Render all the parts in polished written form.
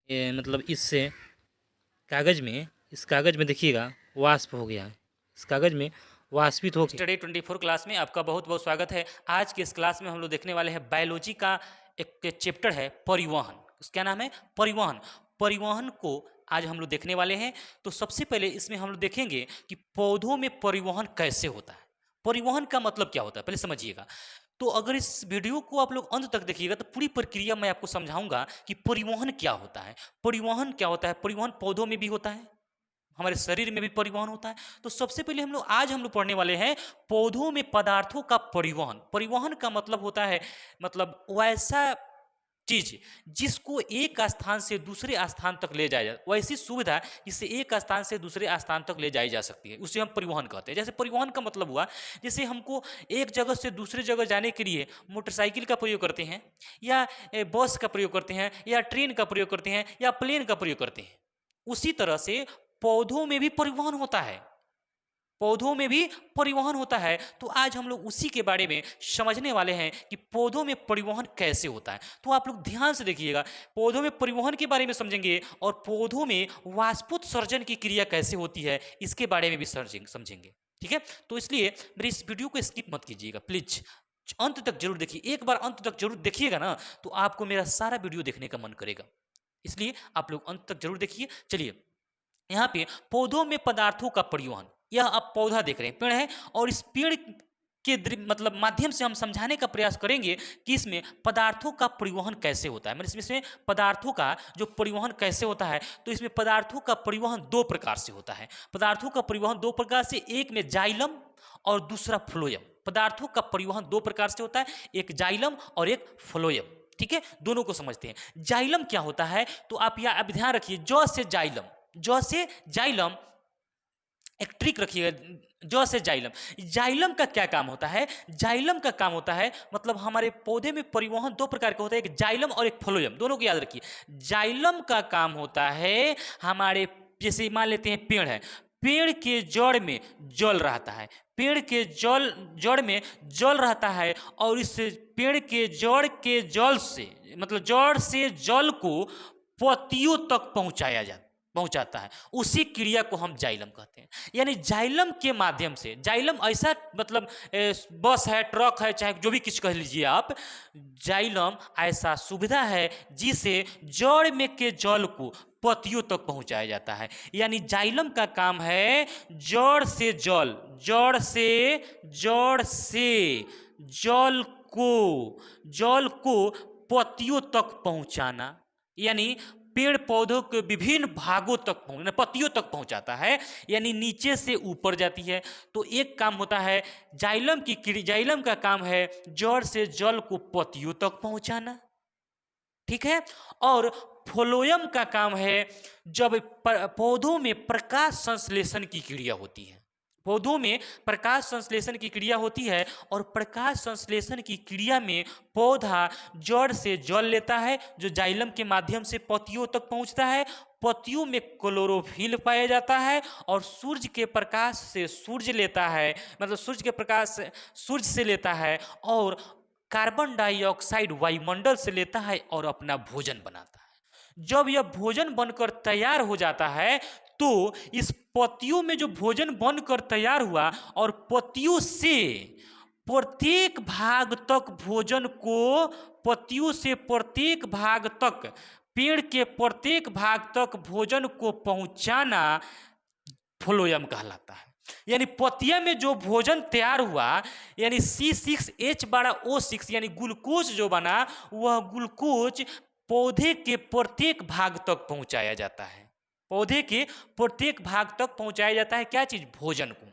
मतलब इस कागज़ में देखिएगा वाष्प हो गया है। इस कागज़ में वाष्पित हो स्टडी 24 क्लास में आपका बहुत बहुत स्वागत है। आज के इस क्लास में हम लोग देखने वाले हैं बायोलॉजी का एक चैप्टर है परिवहन। उसका नाम है परिवहन। परिवहन को आज हम लोग देखने वाले हैं। तो सबसे पहले इसमें हम लोग देखेंगे कि पौधों में परिवहन कैसे होता है। परिवहन का मतलब क्या होता है पहले समझिएगा। तो अगर इस वीडियो को आप लोग अंत तक देखिएगा तो पूरी प्रक्रिया मैं आपको समझाऊंगा कि परिवहन क्या होता है। परिवहन क्या होता है, परिवहन पौधों में भी होता है, हमारे शरीर में भी परिवहन होता है। तो सबसे पहले आज हम लोग पढ़ने वाले हैं पौधों में पदार्थों का परिवहन। परिवहन का मतलब होता है मतलब वैसा चीज जिसको एक स्थान से दूसरे स्थान तक ले जाया जाए, वैसी सुविधा जिससे एक स्थान से दूसरे स्थान तक ले जाई जा सकती है, उसे हम परिवहन कहते हैं। जैसे परिवहन का मतलब हुआ जैसे हमको एक जगह से दूसरे जगह जाने के लिए मोटरसाइकिल का प्रयोग करते हैं, या बस का प्रयोग करते हैं, या ट्रेन का प्रयोग करते हैं, या प्लेन का प्रयोग करते हैं। उसी तरह से पौधों में भी परिवहन होता है। पौधों में भी परिवहन होता है। तो आज हम लोग उसी के बारे में समझने वाले हैं कि पौधों में परिवहन कैसे होता है। तो आप लोग ध्यान से देखिएगा, पौधों में परिवहन के बारे में समझेंगे और पौधों में वाष्पोत्सर्जन की क्रिया कैसे होती है इसके बारे में भी समझेंगे। ठीक है, तो इसलिए मेरी इस वीडियो को स्किप मत कीजिएगा प्लीज, अंत तक जरूर देखिए। एक बार अंत तक जरूर देखिएगा ना तो आपको मेरा सारा वीडियो देखने का मन करेगा, इसलिए आप लोग अंत तक जरूर देखिए। चलिए, यहाँ पे पौधों में पदार्थों का परिवहन, यह आप पौधा देख रहे हैं, पेड़ है, और इस पेड़ के मतलब माध्यम से हम समझाने का प्रयास करेंगे कि इसमें पदार्थों का परिवहन कैसे होता है। मतलब इसमें पदार्थों का जो परिवहन कैसे होता है, तो इसमें पदार्थों का परिवहन दो प्रकार से होता है। पदार्थों का परिवहन दो प्रकार से, एक में जाइलम और दूसरा फ्लोयम। पदार्थों का परिवहन दो प्रकार से होता है, एक जाइलम और एक फ्लोयम। ठीक है, दोनों को समझते हैं। जाइलम क्या होता है, तो आप ध्यान रखिए, जौ से जाइलम, जौ से जाइलम, एक ट्रिक रखिएगा। जौ से जाइलम, जाइलम का क्या काम होता है? जाइलम का काम होता है मतलब हमारे पौधे में परिवहन दो प्रकार का होता है, एक जाइलम और एक फ्लोयम, दोनों को याद रखिए। जाइलम का काम होता है हमारे, जैसे मान लेते हैं पेड़ है, पेड़ के जड़ में जल रहता है, पेड़ के जड़ में जल रहता है, और इस पेड़ के जड़ के जल से मतलब जड़ से जल को पत्तियों तक पहुंचाता है, उसी क्रिया को हम जाइलम कहते हैं। यानी जाइलम के माध्यम से, जाइलम ऐसा मतलब बस है, ट्रक है, चाहे जो भी कुछ कह लीजिए आप, जाइलम ऐसा सुविधा है जिसे जड़ में के जल को पत्तियों तक पहुंचाया जाता है। यानी जाइलम का काम है जड़ से जल, जड़ से जल को पत्तियों तक पहुंचाना। यानी पेड़ पौधों के विभिन्न भागों तक पत्तियों तक पहुंचाता है, यानी नीचे से ऊपर जाती है। तो एक काम होता है जाइलम का काम है जड़ से जल को पत्तियों तक पहुंचाना। ठीक है, और फ्लोयम का काम है जब पौधों में प्रकाश संश्लेषण की क्रिया होती है। पौधों में प्रकाश संश्लेषण की क्रिया होती है, और प्रकाश संश्लेषण की क्रिया में पौधा जड़ से जल लेता है जो जाइलम के माध्यम से पत्तियों तक पहुंचता है। पत्तियों में क्लोरोफिल पाया जाता है, और सूर्य के प्रकाश से सूर्य लेता है, मतलब सूर्य के प्रकाश सूर्य से लेता है, और कार्बन डाइऑक्साइड वायुमंडल से लेता है और अपना भोजन बनाता है। जब यह भोजन बनकर तैयार हो जाता है तो इस पत्तियों में जो भोजन बनकर तैयार हुआ, और पत्तियों से प्रत्येक भाग तक भोजन को, पत्तियों से प्रत्येक भाग तक, पेड़ के प्रत्येक भाग तक भोजन को पहुंचाना फ्लोयम कहलाता है। यानी पत्तिया में जो भोजन तैयार हुआ, यानी C6H12O6 यानी ग्लूकोज जो बना, वह ग्लूकोज पौधे के प्रत्येक भाग तक पहुंचाया जाता है। पौधे के प्रत्येक भाग तक पहुंचाया जाता है क्या चीज? भोजन को।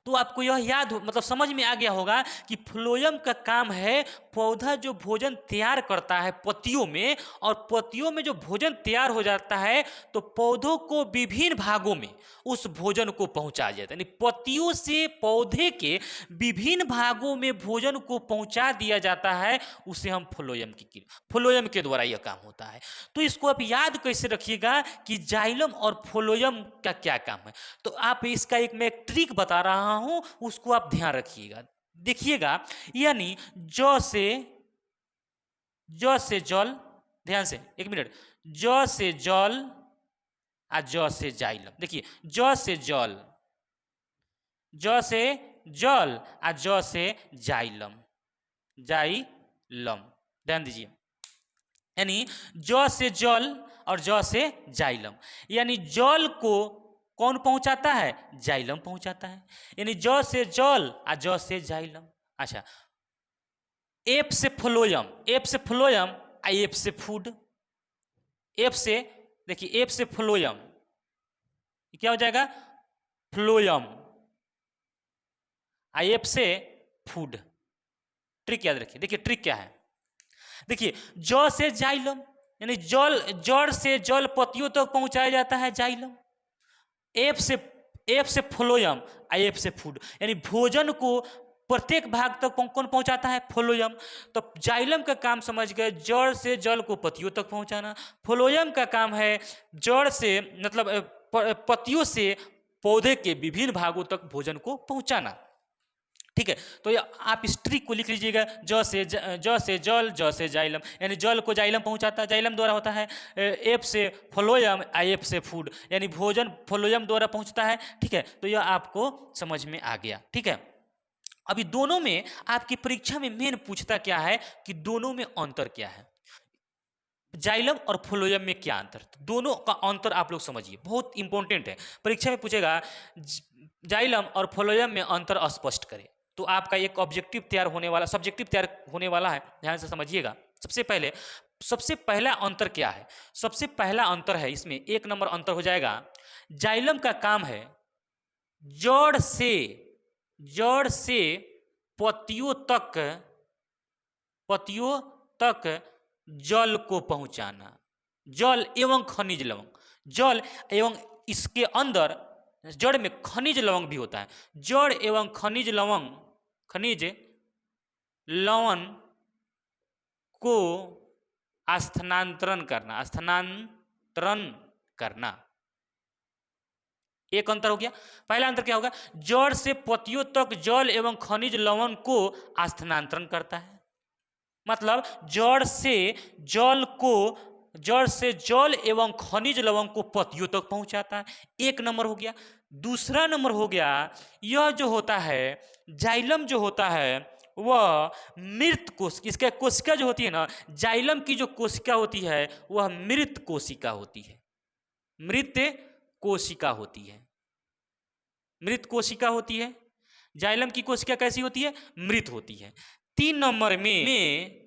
तो आपको यह याद मतलब समझ में आ गया होगा कि फ्लोयम का काम है पौधा जो भोजन तैयार करता है पत्तियों में, और पत्तियों में जो भोजन तैयार हो जाता है तो पौधों को विभिन्न भागों में उस भोजन को पहुंचाया जाता है। यानी पत्तियों से पौधे के विभिन्न भागों में भोजन को पहुंचा दिया जाता है, उसे हम फ्लोयम के द्वारा यह काम होता है। तो इसको आप याद कैसे रखिएगा कि जाइलम और फ्लोयम का क्या काम है। तो आप इसका एक ट्रिक बता रहा हूं, उसको आप ध्यान रखिएगा, देखिएगा। यानी जौ से जल, ध्यान से एक मिनट, ज से जल आ ज से जाइलम। देखिए ज से जल, ज से जल आ ज से जाइलम, जाइलम। ध्यान दीजिए, यानी ज से जल और ज से जाइलम, यानी जल को कौन पहुंचाता है? जाइलम पहुंचाता है, यानी ज से जल आ ज से जाइलम। अच्छा, एफ से फ्लोयम, एफ से फ्लोयम आ एफ से फूड। एफ से, देखिए एफ से फ्लोयम, क्या हो जाएगा? फ्लोयम। आई एफ से फूड। ट्रिक याद रखिए, देखिए ट्रिक क्या है, देखिए ज से जाइलम, यानी जल, जड़ से जल पत्तियों तक पहुंचाया जाता है जाइलम। एफ से फ्लोयम, आई एफ से फूड, यानी भोजन को प्रत्येक भाग तक कौन पहुंचाता है? फ्लोयम। तो जाइलम का काम समझ गए, जड़ से जल को पत्तियों तक पहुंचाना। फ्लोयम का काम है जड़ से, मतलब पत्तियों से पौधे के विभिन्न भागों तक भोजन को पहुंचाना। ठीक है, तो ये आप इस ट्रिक को लिख लीजिएगा, ज से जल, ज से जाइलम, यानी जल को जाइलम पहुंचाता है, जाइलम द्वारा होता है। एफ से फ्लोयम, आई एफ से फूड, यानी भोजन फ्लोयम द्वारा पहुंचता है। ठीक है, तो यह आपको समझ में आ गया। ठीक है, अभी दोनों में आपकी परीक्षा में मेन पूछता क्या है कि दोनों में अंतर क्या है, जाइलम और फ्लोयम में क्या अंतर, दोनों का अंतर आप लोग समझिए, बहुत इंपॉर्टेंट है। परीक्षा में पूछेगा जाइलम और फ्लोयम में अंतर स्पष्ट करें, तो आपका एक ऑब्जेक्टिव तैयार होने वाला, सब्जेक्टिव तैयार होने वाला है, ध्यान से समझिएगा। सबसे पहला अंतर क्या है? सबसे पहला अंतर है इसमें, एक नंबर अंतर हो जाएगा, जाइलम का काम है जड़ से पत्तियों तक जल को पहुंचाना, जल एवं खनिज लवण, जल एवं इसके अंदर जड़ में खनिज लवण भी होता है, जड़ एवं खनिज लवण को स्थानांतरण करना, एक अंतर हो गया। पहला अंतर क्या होगा? जड़ से पत्तियों तक जल एवं खनिज लवण को स्थानांतरण करता है, मतलब जड़ से जल एवं खनिज लवण को पत्तियों तक पहुंचाता है, एक नंबर हो गया। दूसरा नंबर हो गया, यह जो होता है जाइलम जो होता है वह मृत कोशिका, इसका कोशिका जो होती है ना, जाइलम की जो कोशिका होती है वह मृत कोशिका होती है, मृत कोशिका होती है, मृत कोशिका होती है। जाइलम की कोशिका कैसी होती है? मृत होती है। 3 नंबर में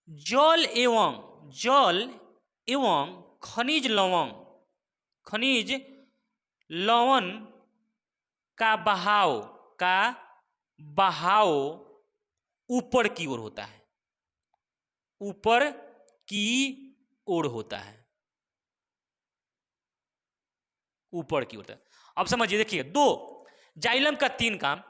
जल एवं खनिज लवण का बहाव ऊपर की ओर होता है, ऊपर की ओर होता है, ऊपर की ओर। अब समझिए, देखिए जाइलम का 3 काम,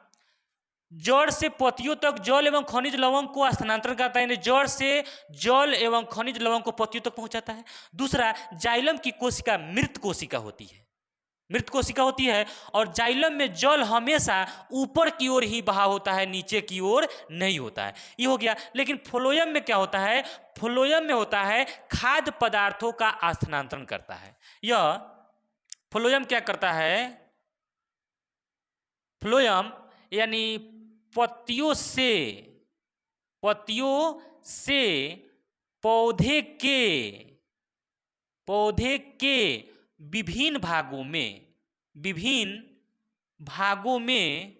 जड़ से पत्तियों तक जल एवं खनिज लवण को स्थानांतरण करता है, यानी जड़ से जल एवं खनिज लवण को पत्तियों तक पहुंचाता है। दूसरा, जाइलम की कोशिका मृत कोशिका होती है, और जाइलम में जल हमेशा ऊपर की ओर ही बहा होता है, नीचे की ओर नहीं होता है। ये हो गया। लेकिन फ्लोयम में क्या होता है? फ्लोयम में होता है खाद्य पदार्थों का स्थानांतरण करता है। यह फ्लोयम क्या करता है? फ्लोयम यानी पत्तियों से पौधे के विभिन्न भागों में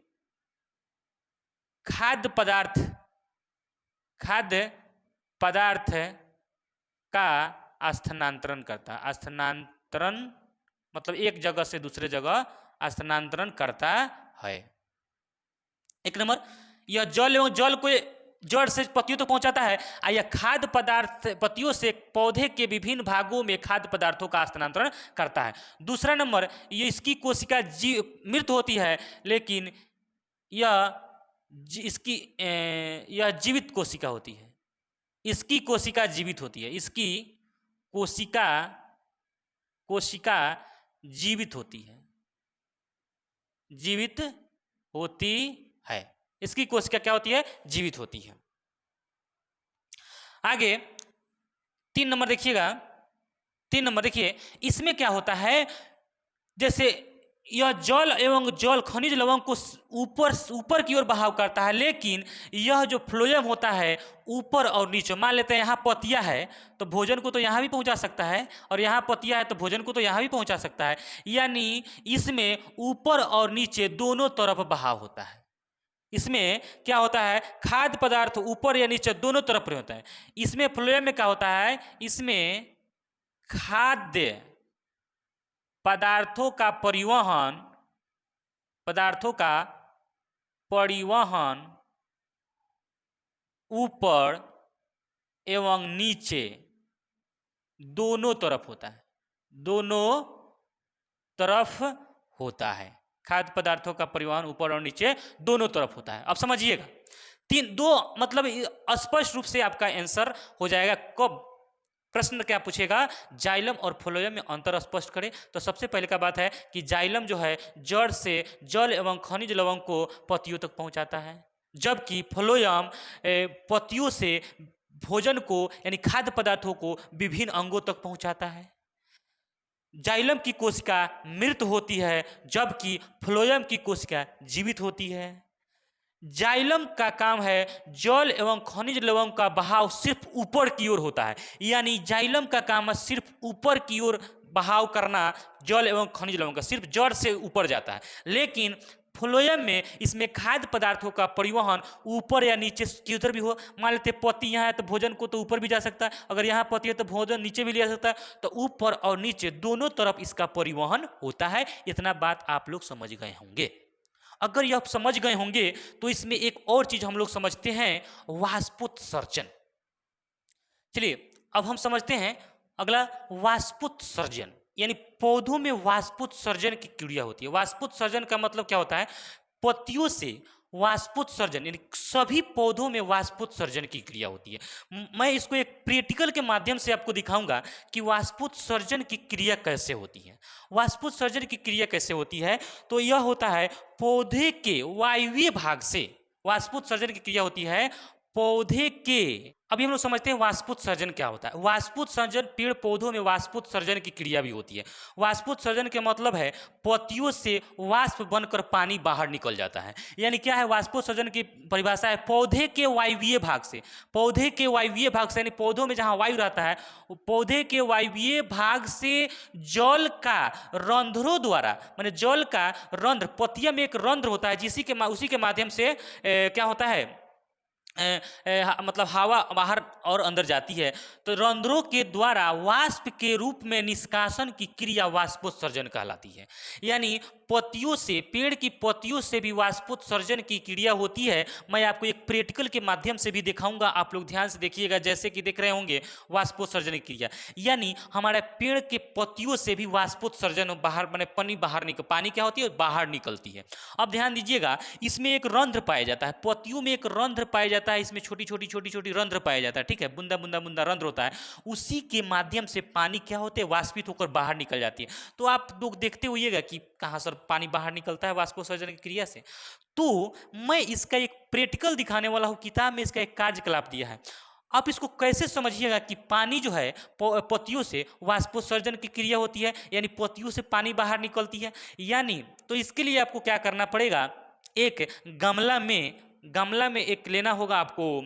खाद्य पदार्थ का स्थानांतरण करता है। स्थानांतरण मतलब एक जगह से दूसरे जगह स्थानांतरण करता है। एक नंबर, यह जल एवं जल को जड़ से पत्तियों तक तो पहुंचाता है, और यह खाद्य पदार्थ पत्तियों से पौधे के विभिन्न भागों में खाद्य पदार्थों का स्थानांतरण करता है। दूसरा नंबर, ये इसकी कोशिका मृत होती है, लेकिन यह जीवित कोशिका होती है। इसकी कोशिका जीवित होती है, इसकी कोशिका जीवित होती है, इसकी कोशिका क्या होती है? जीवित होती है। आगे 3 नंबर देखिएगा, 3 नंबर देखिए, इसमें क्या होता है, जैसे यह जल एवं जल खनिज लवण को ऊपर ऊपर की ओर बहाव करता है, लेकिन यह जो फ्लोएम होता है ऊपर और नीचे, मान लेते हैं यहाँ पतिया है तो भोजन को तो यहाँ भी पहुँचा सकता है, और यहाँ पतिया है तो भोजन को तो यहाँ भी पहुँचा सकता है, यानी इसमें ऊपर और नीचे दोनों तरफ बहाव होता है। इसमें क्या होता है, खाद्य पदार्थ ऊपर या नीचे दोनों तरफ होता है। इसमें फ्लोएम में क्या होता है, इसमें खाद्य पदार्थों का परिवहन ऊपर एवं नीचे दोनों तरफ होता है, दोनों तरफ होता है। खाद्य पदार्थों का परिवहन ऊपर और नीचे दोनों तरफ होता है। अब समझिएगा, दो मतलब स्पष्ट रूप से आपका आंसर हो जाएगा। कब प्रश्न क्या पूछेगा, जाइलम और फ्लोएम में अंतर स्पष्ट करें। तो सबसे पहले का बात है कि जाइलम जो है जड़ से जल एवं खनिज लवण को पत्तियों तक पहुंचाता है, जबकि फ्लोएम पत्तियों से भोजन को यानी खाद्य पदार्थों को विभिन्न अंगों तक पहुंचाता है। जाइलम की कोशिका मृत होती है, जबकि फ्लोएम की कोशिका जीवित होती है। जाइलम का काम है जल एवं खनिज लवण का बहाव सिर्फ ऊपर की ओर होता है, यानी जाइलम का काम है सिर्फ ऊपर की ओर बहाव करना जल एवं खनिज लवण का, सिर्फ जड़ से ऊपर जाता है। लेकिन फ्लोएम में इसमें खाद्य पदार्थों का परिवहन ऊपर या नीचे किधर भी हो, मान लेते पत्ती यहाँ है तो भोजन को तो ऊपर भी जा सकता है, अगर यहाँ पत्ती है तो भोजन नीचे भी ले जा सकता है, तो ऊपर और नीचे दोनों तरफ इसका परिवहन होता है। इतना बात आप लोग समझ गए होंगे। अगर यह समझ गए होंगे तो इसमें एक और चीज हम लोग समझते हैं, वाष्पोत्सर्जन। चलिए अब हम समझते हैं अगला, वाष्पोत्सर्जन, यानी पौधों में वाष्पोत्सर्जन की क्रिया होती है। वाष्पोत्सर्जन का मतलब क्या होता है, पत्तियों से वाष्पोत्सर्जन, यानी सभी पौधों में वाष्पोत्सर्जन की क्रिया होती है। मैं इसको एक प्रैक्टिकल के माध्यम से आपको दिखाऊंगा कि वाष्पोत्सर्जन की क्रिया कैसे होती है। वाष्पोत्सर्जन की क्रिया कैसे होती है, तो यह होता है पौधे के वायवीय भाग से वाष्पोत्सर्जन की क्रिया होती है पौधे के। अभी हम लोग समझते हैं वाष्पोत्सर्जन क्या होता है। वाष्पोत्सर्जन, पेड़ पौधों में वाष्पोत्सर्जन की क्रिया भी होती है। वाष्पोत्सर्जन के मतलब है पत्तियों से वाष्प बनकर पानी बाहर निकल जाता है। यानी क्या है, वाष्पोत्सर्जन की परिभाषा है पौधे के वायवीय भाग से, पौधे के वायवीय भाग से, यानी पौधों में जहां वायु रहता है पौधे के वायवीय भाग से जल का रंध्रों द्वारा, माने जल का रंध्र, पत्तियां में एक रंध्र होता है उसी के माध्यम से क्या होता है, मतलब हवा बाहर और अंदर जाती है, तो रंध्रों के द्वारा वाष्प के रूप में निष्कासन की क्रिया वाष्पोत्सर्जन कहलाती है। यानी पत्तियों से, पेड़ की पत्तियों से भी वाष्पोत्सर्जन की क्रिया होती है। मैं आपको एक प्रैक्टिकल के माध्यम से भी दिखाऊंगा, आप लोग ध्यान से देखिएगा, जैसे कि देख रहे होंगे वाष्पोत्सर्जन की क्रिया, यानी हमारे पेड़ के पत्तियों से भी वाष्पोत्सर्जन बाहर, माने पानी क्या होती है, बाहर निकलती है। अब ध्यान दीजिएगा, इसमें एक रंध्र पाया जाता है, पत्तियों में एक रंध्र पाया जाता है, इसमें छोटी छोटी रंध्र पाया जाता है, ठीक है, बूंदा बूंदा रंध्र होता है, उसी के माध्यम से पानी क्या होते हैं, वाष्पित होकर बाहर निकल जाती है। तो आप लोग देखते होइएगा कि कहाँ सर पानी बाहर निकलता है वाष्पोत्सर्जन की क्रिया से। तो मैं इसका एक प्रैक्टिकल दिखाने वाला हूँ, किताब में इसका एक कार्यकलाप दिया है। आप इसको कैसे समझिएगा कि पानी जो है पत्तियों से वाष्पोत्सर्जन की क्रिया होती है, यानी पत्तियों से पानी बाहर निकलती है। यानी तो इसके लिए आपको क्या करना पड़ेगा, एक गमला में एक लेना होगा आपको,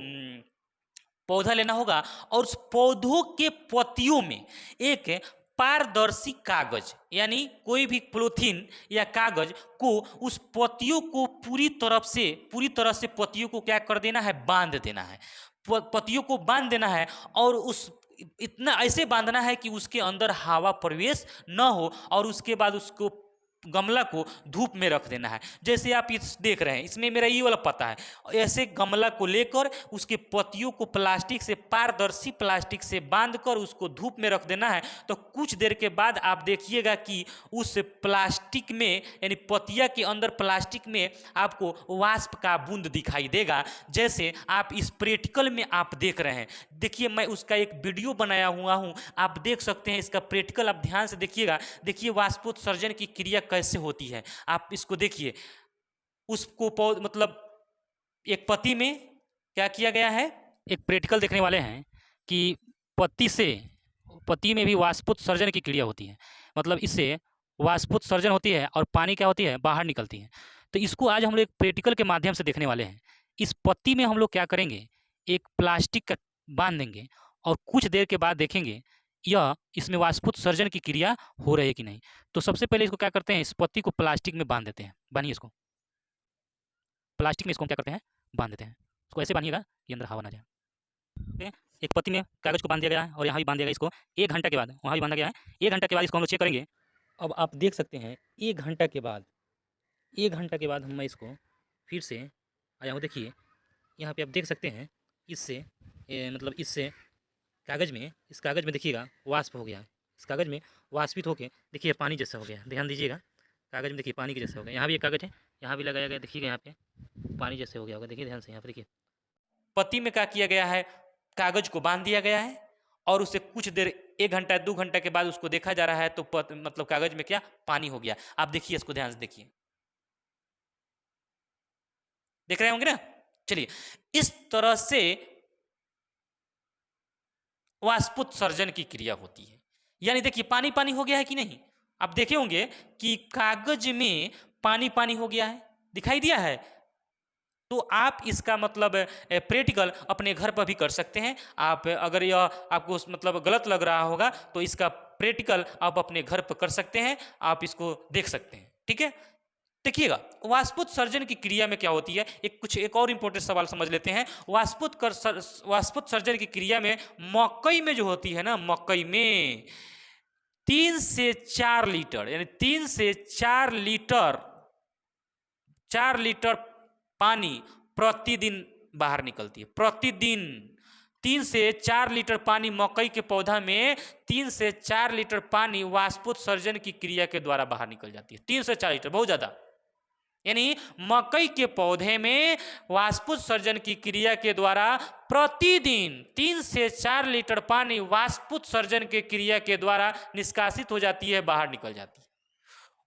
पौधा लेना होगा, और उस पौधों के पत्तियों में एक पारदर्शी कागज, यानी कोई भी पॉलीथीन या कागज को उस पत्तियों को पूरी तरह से पत्तियों को क्या कर देना है, बांध देना है, पत्तियों को बांध देना है, और उस इतना ऐसे बांधना है कि उसके अंदर हवा प्रवेश न हो, और उसके बाद उसको गमला को धूप में रख देना है। जैसे आप इस देख रहे हैं, इसमें मेरा ये वाला पत्ता है, ऐसे गमला को लेकर उसके पत्तियों को प्लास्टिक से, पारदर्शी प्लास्टिक से बांधकर उसको धूप में रख देना है। तो कुछ देर के बाद आप देखिएगा कि उस प्लास्टिक में, यानी पत्तिया के अंदर प्लास्टिक में आपको वाष्प का बूंद दिखाई देगा, जैसे आप इस प्रैक्टिकल में आप देख रहे हैं। देखिए मैं उसका एक वीडियो बनाया हुआ हूँ, आप देख सकते हैं इसका प्रैक्टिकल, आप ध्यान से देखिएगा। देखिए वाष्पोत्सर्जन की क्रिया कैसे होती है, आप इसको देखिए। उसको मतलब एक पत्ती में क्या किया गया है, एक प्रैक्टिकल देखने वाले हैं कि पत्ती से पत्ती में भी वाष्पोत्सर्जन की क्रिया होती है, मतलब इससे वाष्पोत्सर्जन होती है और पानी क्या होती है, बाहर निकलती है। तो इसको आज हम लोग एक प्रैक्टिकल के माध्यम से देखने वाले हैं। इस पत्ती में हम लोग क्या करेंगे, एक प्लास्टिक का बांध देंगे और कुछ देर के बाद देखेंगे यह इसमें वाष्पोत्सर्जन की क्रिया हो रही है कि नहीं। तो सबसे पहले इसको क्या करते हैं, इस पत्ती को प्लास्टिक में बांध देते हैं। बांधिए इसको, प्लास्टिक में इसको हम क्या करते हैं, बांध देते हैं। इसको ऐसे बांधिएगा कि अंदर हवा ना जाए। ठीक है? एक पत्ती में कागज को बांध दिया गया है और यहाँ भी बांध दिया गया इसको 1 घंटा के बाद, वहाँ भी बांधा गया है। 1 घंटा के बाद इसको हम लोग चेक करेंगे। अब आप देख सकते हैं 1 घंटा के बाद, 1 घंटा के बाद मैं इसको फिर से आया हूँ। देखिए यहाँ पे आप देख सकते हैं इससे मतलब इससे कागज़ में, इस कागज़ में देखिएगा वाष्प हो गया है। इस कागज़ में वाष्पित होके देखिए पानी जैसा हो गया है। ध्यान दीजिएगा, कागज़ में देखिए पानी के जैसा हो गया। यहाँ भी एक कागज़ है, यहाँ भी लगाया गया, देखिएगा यहाँ पे पानी जैसे हो गया होगा। देखिए ध्यान से यहाँ पे देखिए। पत्ती में क्या किया गया है, कागज को बांध दिया गया है और उसे कुछ देर 1 घंटा 2 घंटा के बाद उसको देखा जा रहा है तो मतलब कागज में क्या, पानी हो गया। आप देखिए इसको ध्यान से देखिए, देख रहे होंगे ना। चलिए, इस तरह से वाष्पोत्सर्जन की क्रिया होती है। यानी देखिए पानी पानी हो गया है कि नहीं। आप देखे होंगे कि कागज में पानी पानी हो गया है, दिखाई दिया है। तो आप इसका मतलब प्रैक्टिकल अपने घर पर भी कर सकते हैं। आप अगर यह आपको मतलब गलत लग रहा होगा तो इसका प्रैक्टिकल आप अपने घर पर कर सकते हैं, आप इसको देख सकते हैं। ठीक है, देखिएगा वाष्पोत्सर्जन की क्रिया में क्या होती है। एक और इंपॉर्टेंट सवाल समझ लेते हैं। वाष्पोत्सर्जन की क्रिया में मकई में जो होती है ना, मकई में 3 से 4 लीटर, यानी 3 से 4 लीटर पानी प्रतिदिन बाहर निकलती है। प्रतिदिन 3 से 4 लीटर पानी, मकई के पौधा में 3 से 4 लीटर पानी वाष्पोत्सर्जन की क्रिया के द्वारा बाहर निकल जाती है। 3 से 4 लीटर, बहुत ज्यादा। यानी मकई के पौधे में वाष्पोत्सर्जन की क्रिया के द्वारा प्रतिदिन 3 से 4 लीटर पानी वाष्पोत्सर्जन के क्रिया के द्वारा निष्कासित हो जाती है, बाहर निकल जाती है।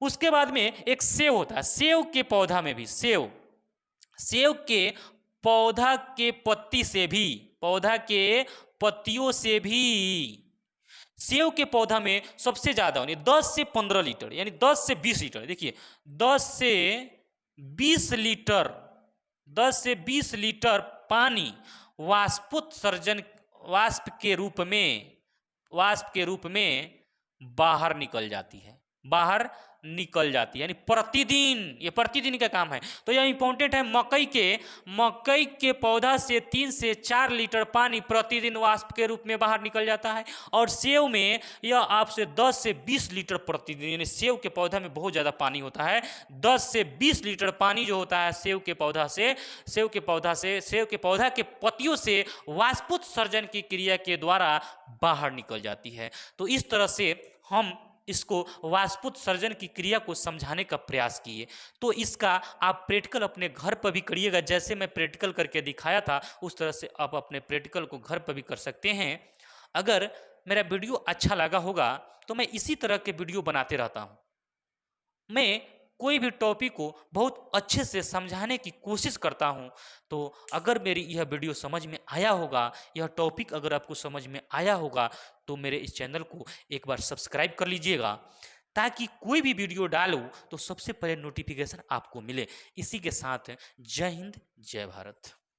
उसके बाद में एक सेव होता है। सेव के पौधा में भी, सेव के पौधा के पत्ती से भी, पौधा के पत्तियों से भी सेव के पौधा में सबसे ज्यादा यानी 10 से 15 लीटर, यानी 10 से 20 लीटर। देखिए 10 से 20 लीटर, 10 से 20 लीटर पानी वाष्पोत्सर्जन, वाष्प के रूप में बाहर निकल जाती है, बाहर निकल जाती है। यानी प्रतिदिन, ये प्रतिदिन का काम है। तो यह इंपॉर्टेंट है। मकई के पौधा से 3 से 4 लीटर पानी प्रतिदिन वाष्प के रूप में बाहर निकल जाता है। और सेव में यह आपसे 10 से 20 लीटर प्रतिदिन, यानी सेव के पौधा में बहुत ज़्यादा पानी होता है। 10 से 20 लीटर पानी जो होता है सेव के पौधा के पत्तियों से वाष्पोत्सर्जन की क्रिया के द्वारा बाहर निकल जाती है। तो इस तरह से हम इसको वाष्पोत्सर्जन की क्रिया को समझाने का प्रयास किए। तो इसका आप प्रैक्टिकल अपने घर पर भी करिएगा। जैसे मैं प्रैक्टिकल करके दिखाया था उस तरह से आप अपने प्रैक्टिकल को घर पर भी कर सकते हैं। अगर मेरा वीडियो अच्छा लगा होगा तो मैं इसी तरह के वीडियो बनाते रहता हूँ। मैं कोई भी टॉपिक को बहुत अच्छे से समझाने की कोशिश करता हूँ। तो अगर मेरी यह वीडियो समझ में आया होगा, यह टॉपिक अगर आपको समझ में आया होगा तो मेरे इस चैनल को एक बार सब्सक्राइब कर लीजिएगा, ताकि कोई भी वीडियो डालूं तो सबसे पहले नोटिफिकेशन आपको मिले। इसी के साथ जय हिंद, जय भारत।